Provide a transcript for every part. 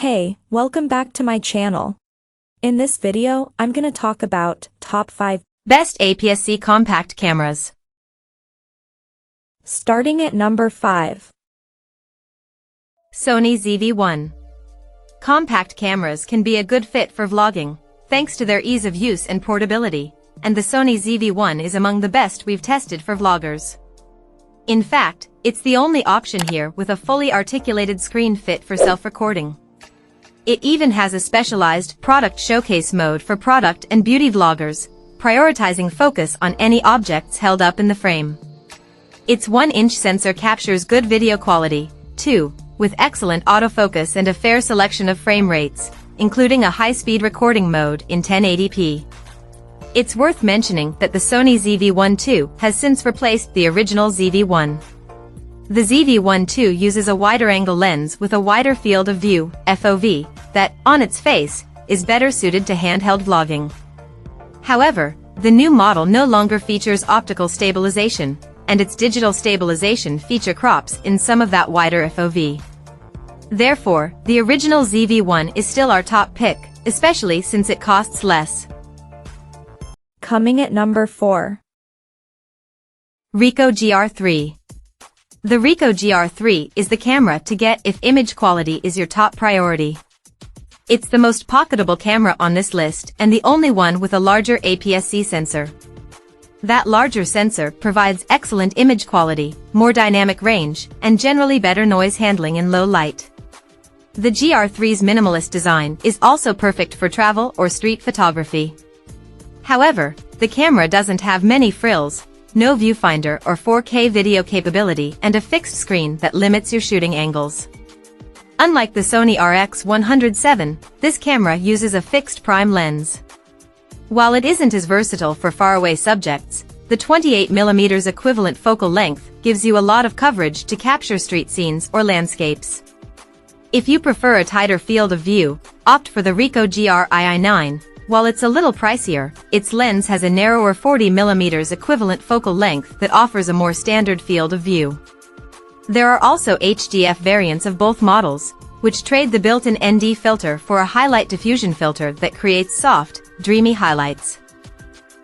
Hey, welcome back to my channel. In this video, I'm gonna talk about top 5 best Aps-C compact cameras. Starting at number 5. Sony ZV-1. Compact cameras can be a good fit for vlogging, thanks to their ease of use and portability, and the Sony ZV-1 is among the best we've tested for vloggers. In fact, it's the only option here with a fully articulated screen fit for self-recording. It even has a specialized product showcase mode for product and beauty vloggers, prioritizing focus on any objects held up in the frame. Its 1-inch sensor captures good video quality, too, with excellent autofocus and a fair selection of frame rates, including a high-speed recording mode in 1080p. It's worth mentioning that the Sony ZV-1 II has since replaced the original ZV-1. The ZV-1 II uses a wider-angle lens with a wider field of view, FOV, that, on its face, is better suited to handheld vlogging. However, the new model no longer features optical stabilization, and its digital stabilization feature crops in some of that wider FOV. Therefore, the original ZV-1 is still our top pick, especially since it costs less. Coming at number 4. Ricoh GR III. The Ricoh GR III is the camera to get if image quality is your top priority. It's the most pocketable camera on this list and the only one with a larger Aps-C sensor. That larger sensor provides excellent image quality, more dynamic range, and generally better noise handling in low light. The GR3's minimalist design is also perfect for travel or street photography. However, the camera doesn't have many frills, no viewfinder or 4K video capability, and a fixed screen that limits your shooting angles. Unlike the Sony RX107, this camera uses a fixed prime lens. While it isn't as versatile for faraway subjects, the 28mm equivalent focal length gives you a lot of coverage to capture street scenes or landscapes. If you prefer a tighter field of view, opt for the Ricoh GR III. While it's a little pricier, its lens has a narrower 40mm equivalent focal length that offers a more standard field of view. There are also HDF variants of both models, which trade the built-in ND filter for a highlight diffusion filter that creates soft, dreamy highlights.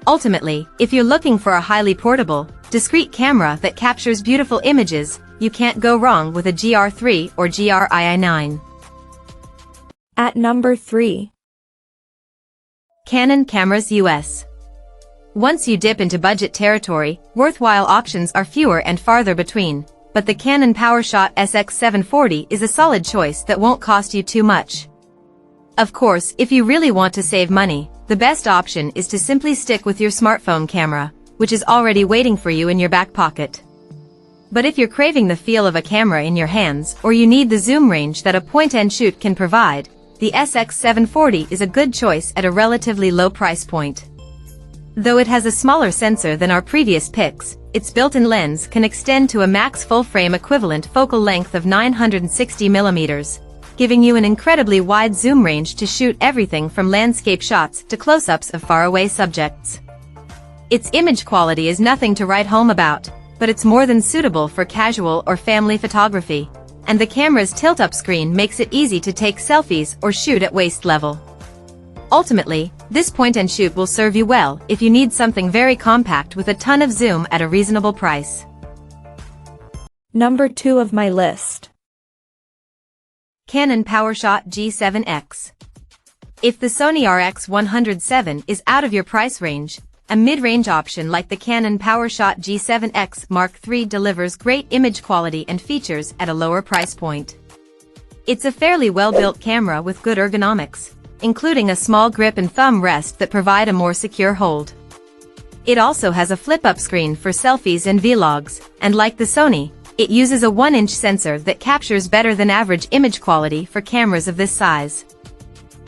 Ultimately, if you're looking for a highly portable, discreet camera that captures beautiful images, you can't go wrong with a GR3 or GR III. At number 3. Canon cameras US. Once you dip into budget territory, worthwhile options are fewer and farther between, but the Canon PowerShot SX740 is a solid choice that won't cost you too much. Of course, if you really want to save money, the best option is to simply stick with your smartphone camera, which is already waiting for you in your back pocket. But if you're craving the feel of a camera in your hands, or you need the zoom range that a point-and-shoot can provide, the SX740 is a good choice at a relatively low price point. Though it has a smaller sensor than our previous picks, its built-in lens can extend to a max full-frame equivalent focal length of 960mm, giving you an incredibly wide zoom range to shoot everything from landscape shots to close-ups of faraway subjects. Its image quality is nothing to write home about, but it's more than suitable for casual or family photography, and the camera's tilt-up screen makes it easy to take selfies or shoot at waist level. Ultimately, this point-and-shoot will serve you well if you need something very compact with a ton of zoom at a reasonable price. Number 2 of my list. Canon PowerShot G7X. If the Sony RX107 is out of your price range, a mid-range option like the Canon PowerShot G7X Mark III delivers great image quality and features at a lower price point. It's a fairly well-built camera with good ergonomics, including a small grip and thumb rest that provide a more secure hold. It also has a flip-up screen for selfies and vlogs, and like the Sony, it uses a 1-inch sensor that captures better than average image quality for cameras of this size.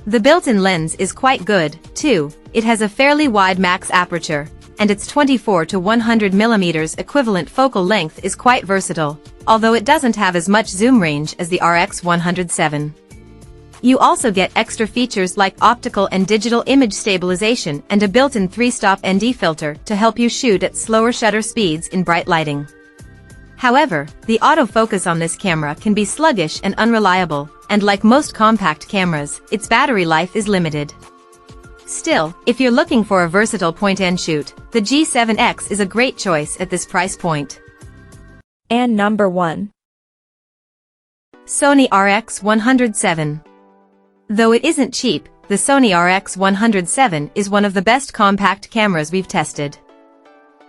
The built-in lens is quite good, too. It has a fairly wide max aperture, and its 24 to 100mm equivalent focal length is quite versatile, although it doesn't have as much zoom range as the RX107. You also get extra features like optical and digital image stabilization and a built-in 3-stop ND filter to help you shoot at slower shutter speeds in bright lighting. However, the autofocus on this camera can be sluggish and unreliable, and like most compact cameras, its battery life is limited. Still, if you're looking for a versatile point-and-shoot, the G7X is a great choice at this price point. And number 1. Sony RX107. Though it isn't cheap, the Sony RX107 is one of the best compact cameras we've tested.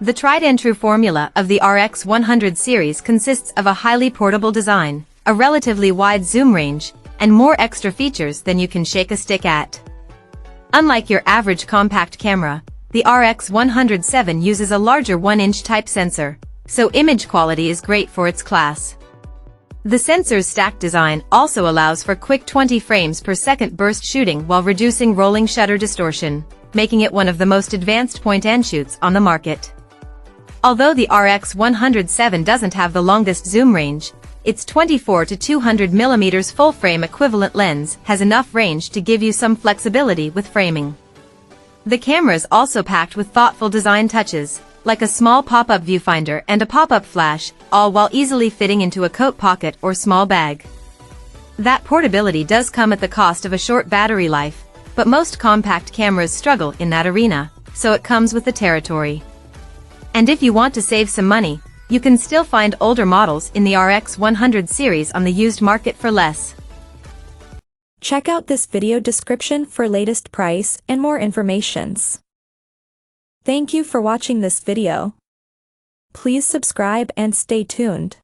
The tried-and-true formula of the RX100 series consists of a highly portable design, a relatively wide zoom range, and more extra features than you can shake a stick at. Unlike your average compact camera, the RX107 uses a larger 1-inch type sensor, so image quality is great for its class. The sensor's stacked design also allows for quick 20 frames per second burst shooting while reducing rolling shutter distortion, making it one of the most advanced point-and-shoots on the market. Although the RX107 doesn't have the longest zoom range, its 24 to 200 mm full-frame equivalent lens has enough range to give you some flexibility with framing. The camera is also packed with thoughtful design touches, like a small pop-up viewfinder and a pop-up flash, all while easily fitting into a coat pocket or small bag. That portability does come at the cost of a short battery life, but most compact cameras struggle in that arena, so it comes with the territory. And if you want to save some money, you can still find older models in the RX100 series on the used market for less. Check out this video description for latest price and more informations. Thank you for watching this video. Please subscribe and stay tuned.